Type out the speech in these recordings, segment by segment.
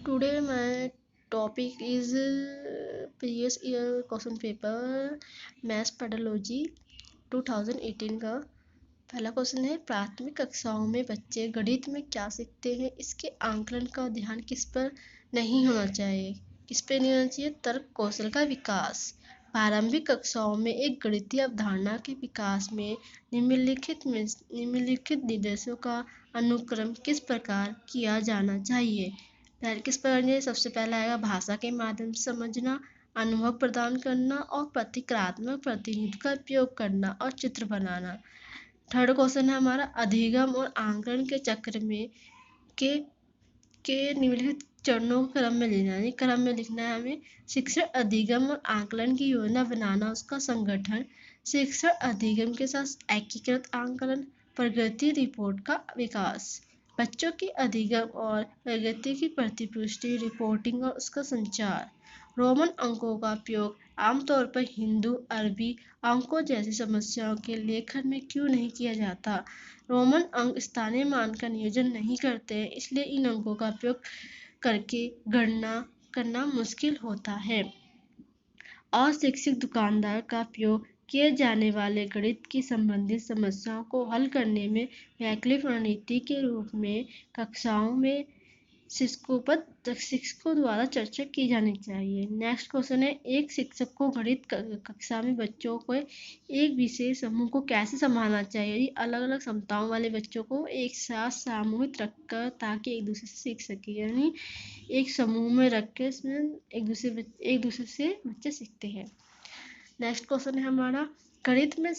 Today my topic is previous year question paper maths pedology 2018 का पहला question है। प्राथमिक कक्षाओं में बच्चे गणित में क्या सीखते हैं, इसके आंकलन का ध्यान किस पर नहीं होना चाहिए, किस पर नहीं होना चाहिए। तर्क कौशल का विकास। प्रारंभिक कक्षाओं में एक गणितीय अवधारणा के विकास में निम्नलिखित निर्देशों का अनुक्रम किस प्रकार किया जाना चाहिए। किस प्रकार। सबसे पहला आएगा भाषा के माध्यम से समझना, अनुभव प्रदान करना और प्रतीकात्मक प्रतिनिधित्व का उपयोग करना और चित्र बनाना। थर्ड क्वेश्चन है हमारा अधिगम और आंकलन के चक्र में के निम्नलिखित चरणों को क्रम में लेना है। क्रम में लिखना है हमें। शिक्षण अधिगम और आंकलन की योजना बनाना, उसका संगठन, शिक्षण अधिगम के साथ एकीकृत आंकलन, प्रगति रिपोर्ट का विकास, बच्चों की अधिगम और प्रगति की प्रतिपुष्टि रिपोर्टिंग और उसका संचार। रोमन अंकों का उपयोग आमतौर पर हिंदू अरबी अंकों जैसी समस्याओं के लेखन में क्यों नहीं किया जाता। रोमन अंक स्थानीय मान का नियोजन नहीं करते हैं, इसलिए इन अंकों का उपयोग करके गणना करना मुश्किल होता है। अशिक्षित दुकानदार का उपयोग किए जाने वाले गणित की संबंधित समस्याओं को हल करने में वैकल्पिक रणनीति के रूप में कक्षाओं में शिक्षकों द्वारा चर्चा की जानी चाहिए। नेक्स्ट क्वेश्चन है, एक शिक्षक को गणित कक्षा में बच्चों को एक विशेष समूह को कैसे संभालना चाहिए। अलग अलग क्षमताओं वाले बच्चों को एक साथ सामूहिक रखकर ताकि एक दूसरे से सीख सके, यानी एक समूह में रखकर इसमें एक दूसरे से बच्चे सीखते हैं। नेक्स्ट क्वेश्चन है हमारा, गणित में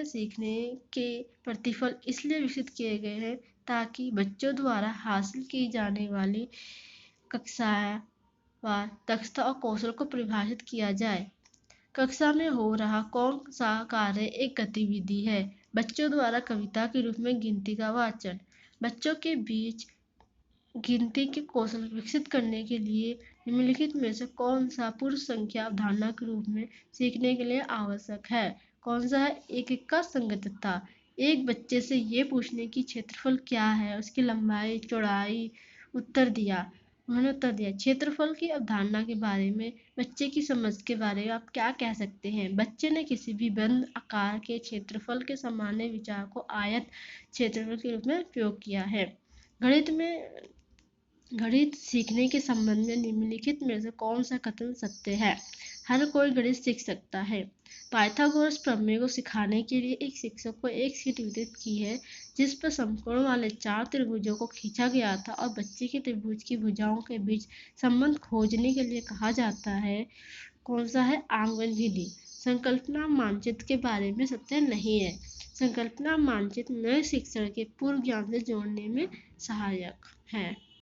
सीखने के प्रतिफल इसलिए विकसित किए गए हैं ताकि बच्चों द्वारा हासिल की जाने वाली कक्षावार दक्षता और कौशल को परिभाषित किया जाए। कक्षा में हो रहा कौन सा कार्य एक गतिविधि है। बच्चों द्वारा कविता के रूप में गिनती का वाचन। बच्चों के बीच गिनती के कौशल विकसित करने के लिए निम्नलिखित में से कौन सा पूर्व संख्या अवधारणा के रूप में सीखने के लिए आवश्यक है। कौन सा है। एक का संगतता। एक बच्चे से ये पूछने की क्षेत्रफल क्या है, उसकी लंबाई चौड़ाई, उन्होंने उत्तर दिया। क्षेत्रफल की अवधारणा के बारे में बच्चे की समझ के बारे में आप क्या कह सकते हैं। बच्चे ने किसी भी बंद आकार के क्षेत्रफल के सामान्य विचार को आयत क्षेत्रफल के रूप में उपयोग किया है। गणित सीखने के संबंध में निम्नलिखित में से कौन सा कथन सत्य है। हर कोई गणित सीख सकता है। पाइथागोरस प्रमेय को सिखाने के लिए एक शिक्षक को एक शीट वितरित की है जिस पर समकोण वाले 4 त्रिभुजों को खींचा गया था और बच्चे के त्रिभुज की भुजाओं के बीच संबंध खोजने के लिए कहा जाता है। कौन सा है। आंगन विधि। संकल्पना मानचित्र के बारे में सत्य नहीं है। संकल्पना मानचित्र नए शिक्षण के पूर्व ज्ञान से जोड़ने में सहायक है।